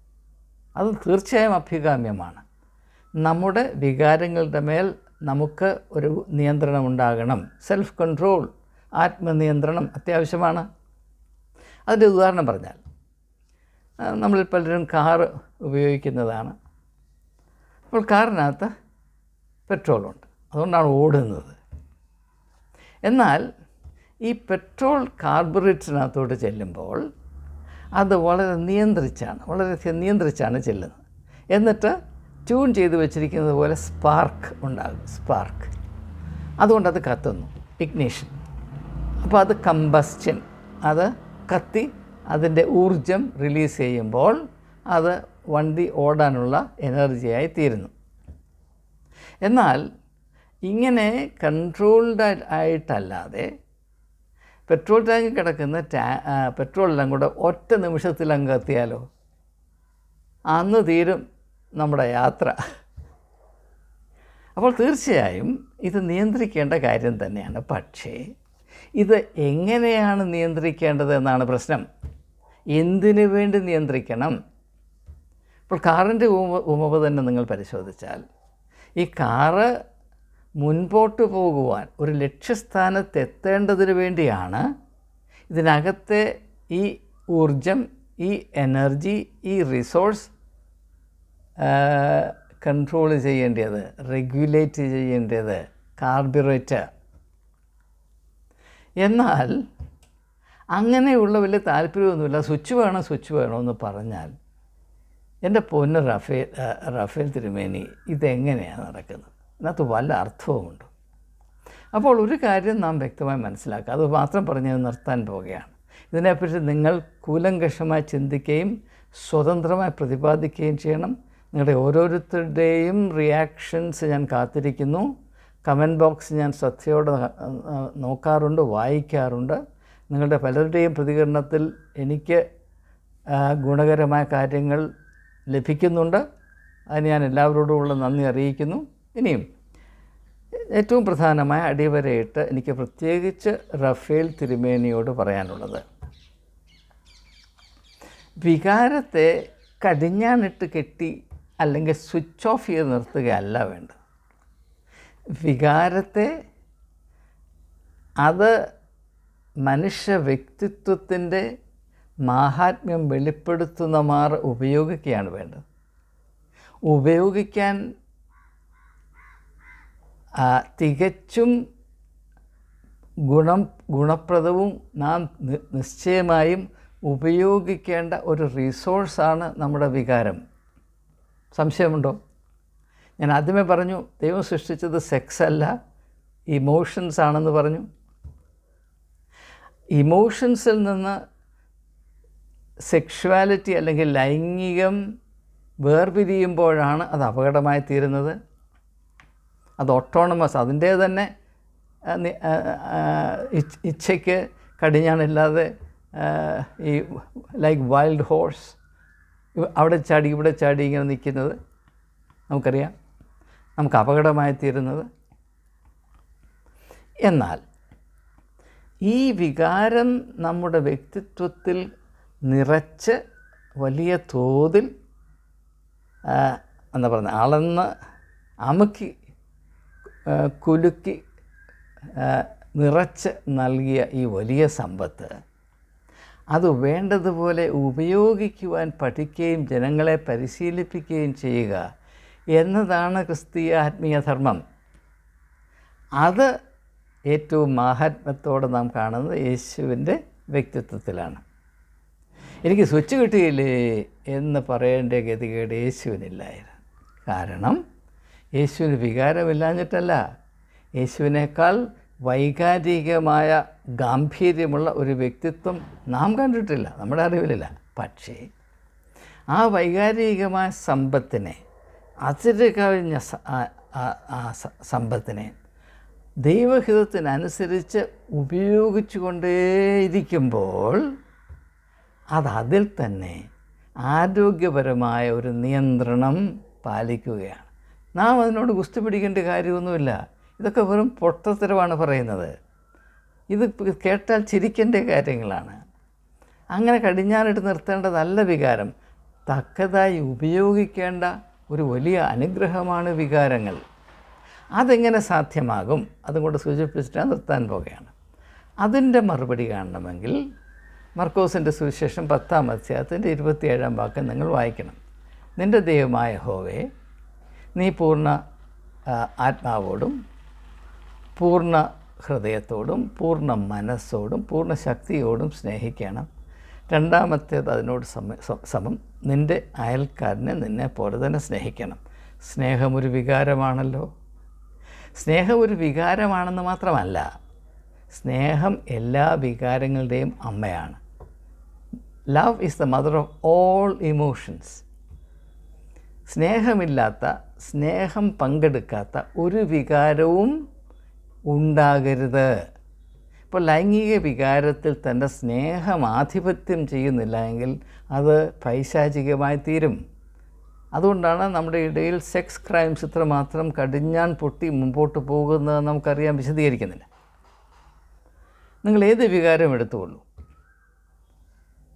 അത് തീർച്ചയായും അഭികാമ്യമാണ്. നമ്മുടെ വികാരങ്ങളുടെ മേൽ നമുക്ക് ഒരു നിയന്ത്രണം ഉണ്ടാകണം. സെൽഫ് കൺട്രോൾ, ആത്മനിയന്ത്രണം അത്യാവശ്യമാണ്. അതിൻ്റെ ഉദാഹരണം പറഞ്ഞാൽ, നമ്മളിൽ പലരും കാറ് ഉപയോഗിക്കുന്നതാണ്. അപ്പോൾ കാറിനകത്ത് പെട്രോളുണ്ട്, അതുകൊണ്ടാണ് ഓടുന്നത്. എന്നാൽ ഈ പെട്രോൾ കാർബറേറ്ററിനകത്തോട്ട് ചെല്ലുമ്പോൾ അത് വളരെയധികം നിയന്ത്രിച്ചാണ് ചെല്ലുന്നത്. എന്നിട്ട് ട്യൂൺ ചെയ്ത് വെച്ചിരിക്കുന്നത് പോലെ സ്പാർക്ക് ഉണ്ടാകും. അതുകൊണ്ട് അത് കത്തുന്നു, ഇഗ്നീഷൻ. അപ്പോൾ അത് കമ്പസ്റ്റൻ, അത് കത്തി അതിൻ്റെ ഊർജം റിലീസ് ചെയ്യുമ്പോൾ അത് വണ്ടി ഓടാനുള്ള എനർജിയായി തീരുന്നു. എന്നാൽ ഇങ്ങനെ കൺട്രോൾഡ് ആയിട്ടല്ലാതെ പെട്രോൾ ടാങ്കിൽ കിടക്കുന്ന പെട്രോളെല്ലാം കൂടെ ഒറ്റ നിമിഷത്തിൽ അങ്ങ് കത്തിയാലോ, അന്ന് തീരും നമ്മുടെ യാത്ര. അപ്പോൾ തീർച്ചയായും ഇത് നിയന്ത്രിക്കേണ്ട കാര്യം തന്നെയാണ്. പക്ഷേ ഇത് എങ്ങനെയാണ് നിയന്ത്രിക്കേണ്ടത് എന്നാണ് പ്രശ്നം. എന്തിനു വേണ്ടി നിയന്ത്രിക്കണം? ഇപ്പോൾ കാറിൻ്റെ ഉപമ തന്നെ നിങ്ങൾ പരിശോധിച്ചാൽ, ഈ കാറ് മുൻപോട്ട് പോകുവാൻ ഒരു ലക്ഷ്യസ്ഥാനത്ത് എത്തേണ്ടതിന് വേണ്ടിയാണ് ഇതിനകത്തെ ഈ ഊർജം, ഈ എനർജി, ഈ റിസോഴ്സ് കൺട്രോൾ ചെയ്യേണ്ടത്, റെഗുലേറ്റ് ചെയ്യേണ്ടത് കാർബറേറ്റർ. എന്നാൽ അങ്ങനെയുള്ള വലിയ താല്പര്യമൊന്നുമില്ല. സ്വിച്ച് വേണമെന്ന് പറഞ്ഞാൽ, എൻ്റെ പൊന്ന് റഫേൽ തിരുമേനി, ഇതെങ്ങനെയാണ് നടക്കുന്നത്? അതിനകത്ത് വല്ല അർത്ഥവുമുണ്ട്. അപ്പോൾ ഒരു കാര്യം നാം വ്യക്തമായി മനസ്സിലാക്കുക. അത് മാത്രം പറഞ്ഞ് നിർത്താൻ പോവുകയാണ്. ഇതിനെപ്പറ്റി നിങ്ങൾ കൂലങ്കഷമായി ചിന്തിക്കുകയും സ്വതന്ത്രമായി പ്രതിപാദിക്കുകയും ചെയ്യണം. നിങ്ങളുടെ ഓരോരുത്തരുടെയും റിയാക്ഷൻസ് ഞാൻ കാത്തിരിക്കുന്നു. കമൻറ്റ് ബോക്സ് ഞാൻ ശ്രദ്ധയോടെ നോക്കാറുണ്ട്, വായിക്കാറുണ്ട്. നിങ്ങളുടെ പലരുടെയും പ്രതികരണത്തിൽ എനിക്ക് ഗുണകരമായ കാര്യങ്ങൾ ലഭിക്കുന്നുണ്ട്. അതിന് ഞാൻ എല്ലാവരോടുമുള്ള നന്ദി അറിയിക്കുന്നു. ഇനിയും ഏറ്റവും പ്രധാനമായ അടിവരയിട്ട് എനിക്ക് പ്രത്യേകിച്ച് റഫേൽ തിരുമേനിയോട് പറയാനുള്ളത്, വികാരത്തെ കടിഞ്ഞാണിട്ട് കെട്ടി അല്ലെങ്കിൽ സ്വിച്ച് ഓഫ് ചെയ്ത് നിർത്തുകയല്ല വേണ്ടത്. വികാരത്തെ അത് മനുഷ്യ വ്യക്തിത്വത്തിൻ്റെ മാഹാത്മ്യം വെളിപ്പെടുത്തുന്നമാർ ഉപയോഗിക്കുകയാണ് വേണ്ടത്. ഉപയോഗിക്കാൻ തികച്ചും ഗുണപ്രദവും നാം നിശ്ചയമായും ഉപയോഗിക്കേണ്ട ഒരു റിസോഴ്സാണ് നമ്മുടെ വികാരം. സംശയമുണ്ടോ? ഞാൻ ആദ്യമേ പറഞ്ഞു, ദൈവം സൃഷ്ടിച്ചത് സെക്സ് അല്ല, ഇമോഷൻസ് ആണെന്ന് പറഞ്ഞു. ഇമോഷൻസിൽ നിന്ന് സെക്ഷുവാലിറ്റി അല്ലെങ്കിൽ ലൈംഗികം വേർപിരിയുമ്പോഴാണ് അത് അപകടമായി തീരുന്നത്. അത് ഓട്ടോണമസ്, അതിൻ്റെ തന്നെ ഇച്ഛയ്ക്ക് കടിഞ്ഞാണില്ലാതെ ഈ ലൈക്ക് വൈൽഡ് ഹോഴ്സ് അവിടെ ചാടി ഇവിടെ ചാടി ഇങ്ങനെ നിൽക്കുന്നത് നമുക്കറിയാം, നമുക്ക് അപകടമായി തീരുന്നത്. എന്നാൽ ഈ വികാരം നമ്മുടെ വ്യക്തിത്വത്തിൽ നിറച്ച് വലിയ തോതിൽ എന്താ പറയുക, അളന്ന് അമുക്കി കുലുക്കി നിറച്ച് നൽകിയ ഈ വലിയ സമ്പത്ത്, അത് വേണ്ടതുപോലെ ഉപയോഗിക്കുവാൻ പഠിക്കുകയും ജനങ്ങളെ പരിശീലിപ്പിക്കുകയും ചെയ്യുക എന്നതാണ് ക്രിസ്തീയ ആത്മീയ ധർമ്മം. അത് ഏറ്റവും മാഹാത്മ്യത്തോടെ നാം കാണുന്നത് യേശുവിൻ്റെ വ്യക്തിത്വത്തിലാണ്. എനിക്ക് സ്വിച്ച് കിട്ടിയില്ലേ എന്ന് പറയേണ്ട ഗതികേട് യേശുവിനില്ലായിരുന്നു. കാരണം യേശുവിന് വികാരമില്ലാഞ്ഞിട്ടല്ല, യേശുവിനേക്കാൾ വൈകാരികമായ ഗാംഭീര്യമുള്ള ഒരു വ്യക്തിത്വം നാം കണ്ടിട്ടില്ല, നമ്മുടെ അറിവിലില്ല. പക്ഷേ ആ വൈകാരികമായ സമ്പത്തിനെ, അതിര് കവിഞ്ഞ സമ്പത്തിനെ ദൈവഹിതത്തിനനുസരിച്ച് ഉപയോഗിച്ചു കൊണ്ടേയിരിക്കുമ്പോൾ അതിൽ തന്നെ ആരോഗ്യപരമായ ഒരു നിയന്ത്രണം പാലിക്കുകയാണ്. നാം അതിനോട് ഗുസ്തി പിടിക്കേണ്ട കാര്യമൊന്നുമില്ല. ഇതൊക്കെ വെറും പൊട്ടത്തരമാണ് പറയുന്നത്. ഇത് കേട്ടാൽ ചിരിക്കേണ്ട കാര്യങ്ങളാണ്. അങ്ങനെ കടിഞ്ഞാനിട്ട് നിർത്തേണ്ടതല്ല വികാരം. തക്കതായി ഉപയോഗിക്കേണ്ട ഒരു വലിയ അനുഗ്രഹമാണ് വികാരങ്ങൾ. അതെങ്ങനെ സാധ്യമാകും? അതുകൊണ്ട് സൂചിപ്പിച്ചിട്ട് നിർത്താൻ പോകുകയാണ്. അതിൻ്റെ മറുപടി കാണണമെങ്കിൽ മർക്കോസിൻ്റെ സുവിശേഷം 10-ാം അധ്യായത്തിൻ്റെ 27-ാം വാക്യം നിങ്ങൾ വായിക്കണം. നിൻ്റെ ദൈവമായ യഹോവയെ നീ പൂർണ്ണ ആത്മാവോടും പൂർണ്ണ ഹൃദയത്തോടും പൂർണ്ണ മനസ്സോടും പൂർണ്ണ ശക്തിയോടും സ്നേഹിക്കണം. രണ്ടാമത്തേത് അതിനോട് സമം നിൻ്റെ അയൽക്കാരനെ നിന്നെ പോലെ തന്നെ സ്നേഹിക്കണം. സ്നേഹമൊരു വികാരമാണല്ലോ. സ്നേഹം ഒരു വികാരമാണെന്ന് മാത്രമല്ല, സ്നേഹം എല്ലാ വികാരങ്ങളുടെയും അമ്മയാണ്. Love is the mother of all emotions. സ്നേഹമില്ലാത്ത, സ്നേഹം പങ്കെടുക്കാത്ത ഒരു വികാരവും ഉണ്ടാകരുത്. ഇപ്പോൾ ലൈംഗിക വികാരത്തിൽ തൻ്റെ സ്നേഹം ആധിപത്യം ചെയ്യുന്നില്ല എങ്കിൽ അത് പൈശാചികമായി തീരും. അതുകൊണ്ടാണ് നമ്മുടെ ഇടയിൽ സെക്സ് ക്രൈംസ് ഇത്രമാത്രം കടിഞ്ഞാൻ പൊട്ടി മുമ്പോട്ട് പോകുന്നത് നമുക്കറിയാൻ, വിശദീകരിക്കുന്നില്ല. നിങ്ങൾ ഏത് വികാരം എടുത്തുകൊള്ളൂ.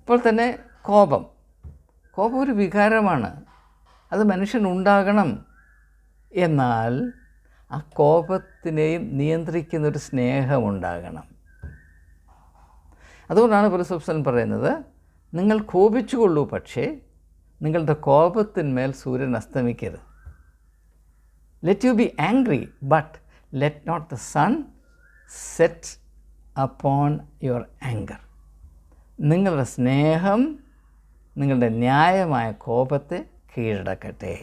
ഇപ്പോൾ തന്നെ കോപം ഒരു വികാരമാണ്. അത് മനുഷ്യനുണ്ടാകണം. എന്നാൽ ആ കോപത്തിനെയും നിയന്ത്രിക്കുന്നൊരു സ്നേഹമുണ്ടാകണം. അതുകൊണ്ടാണ് പൗലോസ് പറയുന്നത്, നിങ്ങൾ കോപിച്ചുകൊള്ളൂ, പക്ഷേ നിങ്ങളുടെ കോപത്തിന്മേൽ സൂര്യൻ അസ്തമിക്കരുത്. Let you be angry, but let not the sun set upon your anger. നിങ്ങളുടെ സ്നേഹം നിങ്ങളുടെ ന്യായമായ കോപത്തെ കീഴടക്കട്ടെ.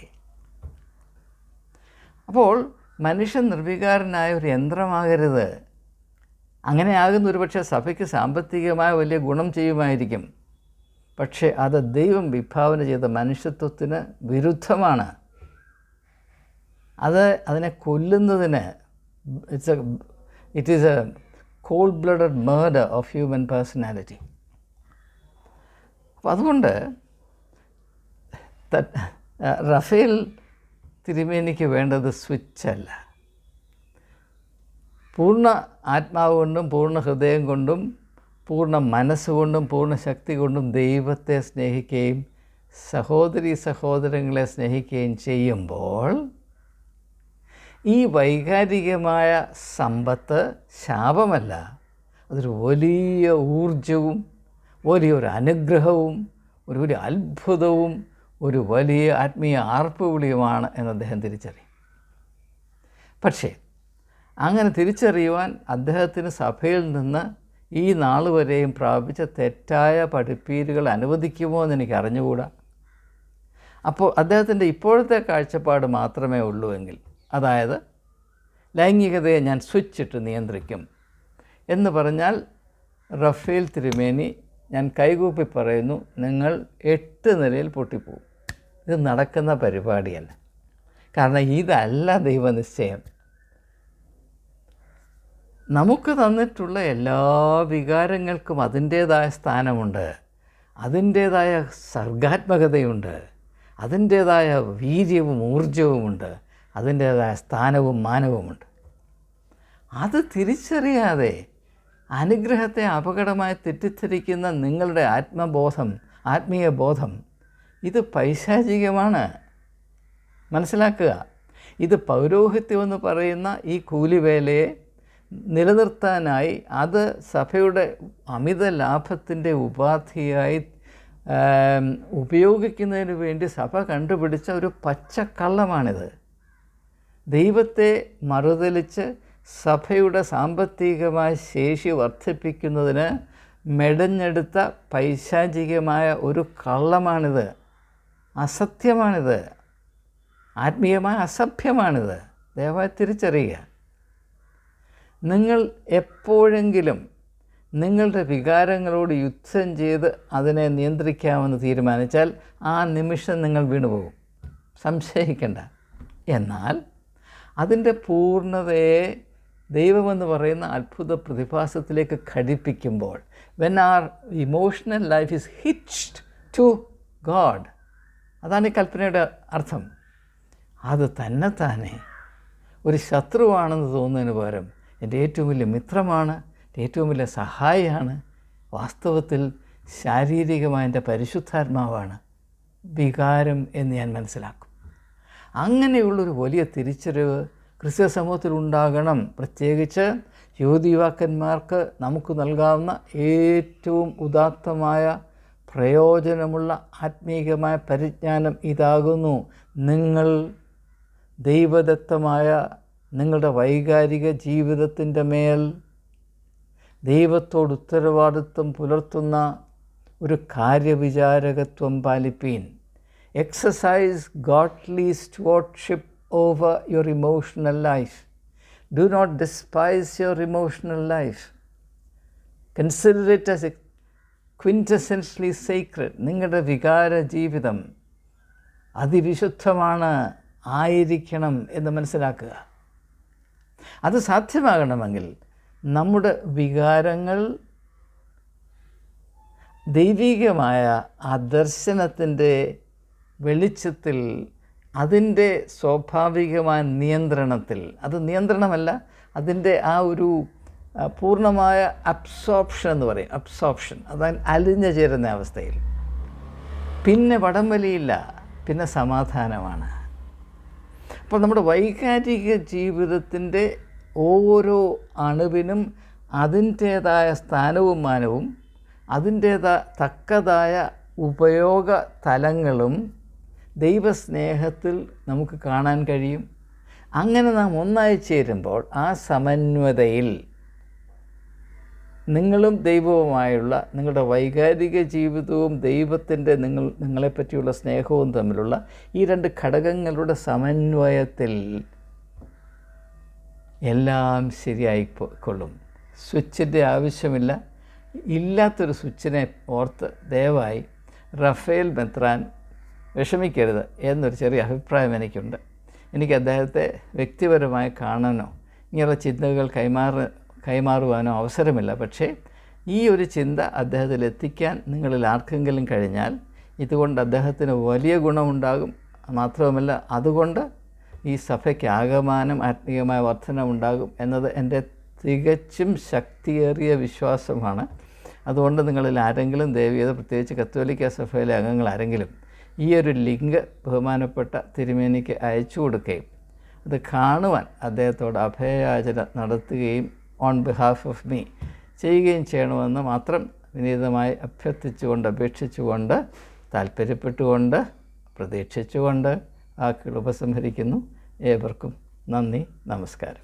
അപ്പോൾ മനുഷ്യൻ നിർവികാരനായ ഒരു യന്ത്രമാകരുത്. അങ്ങനെ ആകുന്ന ഒരുപക്ഷെ സഭയ്ക്ക് സാമ്പത്തികമായ വലിയ ഗുണം ചെയ്യുമായിരിക്കും. പക്ഷേ അത് ദൈവം വിഭാവന ചെയ്ത മനുഷ്യത്വത്തിന് വിരുദ്ധമാണ്. അതിനെ കൊല്ലുന്നതിന് it is a cold blooded murder of human personality. അപ്പോൾ അതുകൊണ്ട് റഫേൽ തിരുമേനിക്ക് വേണ്ടത് സ്വിച്ചല്ല. പൂർണ്ണ ആത്മാവ് കൊണ്ടും പൂർണ്ണ ഹൃദയം കൊണ്ടും പൂർണ്ണ മനസ്സുകൊണ്ടും പൂർണ്ണ ശക്തി കൊണ്ടും ദൈവത്തെ സ്നേഹിക്കുകയും സഹോദരങ്ങളെ സ്നേഹിക്കുകയും ചെയ്യുമ്പോൾ ഈ വൈകാരികമായ സമ്പത്ത് ശാപമല്ല, അതൊരു വലിയ ഊർജവും വലിയൊരു അനുഗ്രഹവും ഒരു വലിയ അത്ഭുതവും ഒരു വലിയ ആത്മീയ ആർപ്പുവിളിയുമാണ് എന്ന് അദ്ദേഹം തിരിച്ചറിയും. പക്ഷേ അങ്ങനെ തിരിച്ചറിയുവാൻ അദ്ദേഹത്തിന് സഭയിൽ നിന്ന് ഈ നാൾ വരെയും പ്രാപിച്ച തെറ്റായ പഠിപ്പീരുകൾ അനുവദിക്കുമോ എന്ന് എനിക്ക് അറിഞ്ഞുകൂടാ. അപ്പോൾ അദ്ദേഹത്തിൻ്റെ ഇപ്പോഴത്തെ കാഴ്ചപ്പാട് മാത്രമേ ഉള്ളൂ എങ്കിൽ, അതായത് ലൈംഗികതയെ ഞാൻ സ്വിച്ചിട്ട് നിയന്ത്രിക്കും എന്ന് പറഞ്ഞാൽ, റഫേൽ തിരുമേനി, ഞാൻ കൈകൂപ്പി പറയുന്നു, നിങ്ങൾ 8 നിലയിൽ പൊട്ടിപ്പോവും. ഇത് നടക്കുന്ന പരിപാടിയല്ല. കാരണം ഇതല്ല ദൈവനിശ്ചയം. നമുക്ക് തന്നിട്ടുള്ള എല്ലാ വികാരങ്ങൾക്കും അതിൻ്റേതായ സ്ഥാനമുണ്ട്, അതിൻ്റേതായ സർഗാത്മകതയുണ്ട്, അതിൻ്റേതായ വീര്യവും ഊർജവുമുണ്ട്, അതിൻ്റേതായ സ്ഥാനവും മാനവുമുണ്ട്. അത് തിരിച്ചറിയാതെ അനുഗ്രഹത്തെ അപകടമായി തെറ്റിദ്ധരിക്കുന്ന നിങ്ങളുടെ ആത്മീയ ബോധം ഇത് പൈശാചികമാണ്. മനസ്സിലാക്കുക. ഇത് പൗരോഹിത്യമെന്ന് പറയുന്ന ഈ കൂലിവേലയെ നിലനിർത്താനായി അത് സഭയുടെ അമിത ലാഭത്തിൻ്റെ ഉപാധിയായി ഉപയോഗിക്കുന്നതിന് വേണ്ടി സഭ കണ്ടുപിടിച്ച ഒരു പച്ചക്കള്ളമാണിത്. ദൈവത്തെ മറുതലിച്ച് സഭയുടെ സാമ്പത്തികമായ ശേഷി വർദ്ധിപ്പിക്കുന്നതിന് മെടഞ്ഞെടുത്ത പൈശാചികമായ ഒരു കള്ളമാണിത്, അസത്യമാണിത്. ആത്മീയമായ അസഭ്യമാണിത്. ദയവായി തിരിച്ചറിയുക. നിങ്ങൾ എപ്പോഴെങ്കിലും നിങ്ങളുടെ വികാരങ്ങളോട് യുദ്ധം ചെയ്ത് അതിനെ നിയന്ത്രിക്കാമെന്ന് തീരുമാനിച്ചാൽ ആ നിമിഷം നിങ്ങൾ വീണുപോകും, സംശയിക്കേണ്ട. എന്നാൽ അതിൻ്റെ പൂർണ്ണതയെ ദൈവമെന്ന് പറയുന്ന അത്ഭുത പ്രതിഭാസത്തിലേക്ക് ഘടിപ്പിക്കുമ്പോൾ, when our emotional life is hitched to God, അതാണ് ഈ കൽപ്പനയുടെ അർത്ഥം. അത് തന്നെത്താനെ ഒരു ശത്രുവാണെന്ന് തോന്നുന്നതിന് പകരം എൻ്റെ ഏറ്റവും വലിയ മിത്രമാണ്, എൻ്റെ ഏറ്റവും വലിയ സഹായിയാണ്, വാസ്തവത്തിൽ ശാരീരികമായ എൻ്റെ പരിശുദ്ധാത്മാവാണ് വികാരം എന്ന് ഞാൻ മനസ്സിലാക്കും. അങ്ങനെയുള്ളൊരു വലിയ തിരിച്ചറിവ് ക്രിസ്തീയ സമൂഹത്തിൽ ഉണ്ടാകണം. പ്രത്യേകിച്ച് യുവതീവാക്കന്മാർക്ക് നമുക്ക് നൽകാവുന്ന ഏറ്റവും ഉദാത്തമായ പ്രയോജനമുള്ള ആത്മീകമായ പരിജ്ഞാനം ഇതാകുന്നു. നിങ്ങൾ ദൈവദത്തമായ നിങ്ങളുടെ വൈകാരിക ജീവിതത്തിൻ്റെ മേൽ ദൈവത്തോട് ഉത്തരവാദിത്വം പുലർത്തുന്ന ഒരു കാര്യവിചാരകത്വം പാലിപ്പീൻ. Exercise godly stewardship over your emotional life. Do not despise your emotional life. Consider it as quintessentially sacred. നിങ്ങളുടെ വികാര ജീവിതം അതിവിശുദ്ധമാണ്, ആയിരിക്കണം എന്ന് മനസ്സിലാക്കുക. അത് സാധ്യമാകണമെങ്കിൽ നമ്മുടെ വികാരങ്ങൾ ദൈവികമായ ആ ദർശനത്തിൻ്റെ വെളിച്ചത്തിൽ, അതിൻ്റെ സ്വാഭാവികമായ നിയന്ത്രണത്തിൽ, അത് നിയന്ത്രണമല്ല, അതിൻ്റെ ആ ഒരു പൂർണ്ണമായ അബ്സോർപ്ഷൻ എന്ന് പറയും. അബ്സോർപ്ഷൻ, അതായത് അലിഞ്ഞു ചേരുന്ന അവസ്ഥയിൽ പിന്നെ വടംവലിയില്ല, പിന്നെ സമാധാനമാണ്. അപ്പോൾ നമ്മുടെ വൈകാരിക ജീവിതത്തിൻ്റെ ഓരോ അണുവിനും അതിൻ്റേതായ സ്ഥാനവും മാനവും തക്കതായ ഉപയോഗ തലങ്ങളും ദൈവസ്നേഹത്തിൽ നമുക്ക് കാണാൻ കഴിയും. അങ്ങനെ നാം ഒന്നായി ചേരുമ്പോൾ ആ സമന്വയതയിൽ നിങ്ങളും ദൈവവുമായുള്ള നിങ്ങളുടെ വൈകാരിക ജീവിതവും ദൈവത്തിൻ്റെ നിങ്ങളെപ്പറ്റിയുള്ള സ്നേഹവും തമ്മിലുള്ള ഈ രണ്ട് ഘടകങ്ങളുടെ സമന്വയത്തിൽ എല്ലാം ശരിയായിക്കൊള്ളും. സ്വിച്ചിൻ്റെ ആവശ്യമില്ല. ഇല്ലാത്തൊരു സ്വിച്ചിനെ ഓർത്ത് ദയവായി റഫേൽ മെത്രാൻ വിഷമിക്കരുത് എന്നൊരു ചെറിയ അഭിപ്രായം എനിക്കുണ്ട്. എനിക്ക് അദ്ദേഹത്തെ വ്യക്തിപരമായി കാണാനോ ഇങ്ങനെയുള്ള ചിന്തകൾ കൈമാറുവാനോ അവസരമില്ല. പക്ഷേ ഈ ഒരു ചിന്ത അദ്ദേഹത്തിൽ എത്തിക്കാൻ നിങ്ങളിൽ ആർക്കെങ്കിലും കഴിഞ്ഞാൽ ഇതുകൊണ്ട് അദ്ദേഹത്തിന് വലിയ ഗുണമുണ്ടാകും. മാത്രവുമല്ല, അതുകൊണ്ട് ഈ സഭയ്ക്ക് ആകമാനം ആത്മീയമായ വർധനമുണ്ടാകും എന്നത് എൻ്റെ തികച്ചും ശക്തിയേറിയ വിശ്വാസമാണ്. അതുകൊണ്ട് നിങ്ങളിൽ ആരെങ്കിലും ദയവീത്, പ്രത്യേകിച്ച് കത്തോലിക്ക സഭയിലെ അംഗങ്ങൾ ആരെങ്കിലും ഈ ഒരു ലിങ്ക് ബഹുമാനപ്പെട്ട തിരുമേനിക്ക് അയച്ചു കൊടുക്കുകയും അത് കാണുവാൻ അദ്ദേഹത്തോട് അഭയയാചന നടത്തുകയും ഓൺ ബിഹാഫ് ഓഫ് മീ ചെയ്യുകയും ചെയ്യണമെന്ന് മാത്രം വിനീതമായി അഭ്യർത്ഥിച്ചുകൊണ്ട്, അപേക്ഷിച്ചുകൊണ്ട്, താല്പര്യപ്പെട്ടുകൊണ്ട്, പ്രതീക്ഷിച്ചുകൊണ്ട് വാക്കുകൾ ഉപസംഹരിക്കുന്നു. ഏവർക്കും നന്ദി, നമസ്കാരം.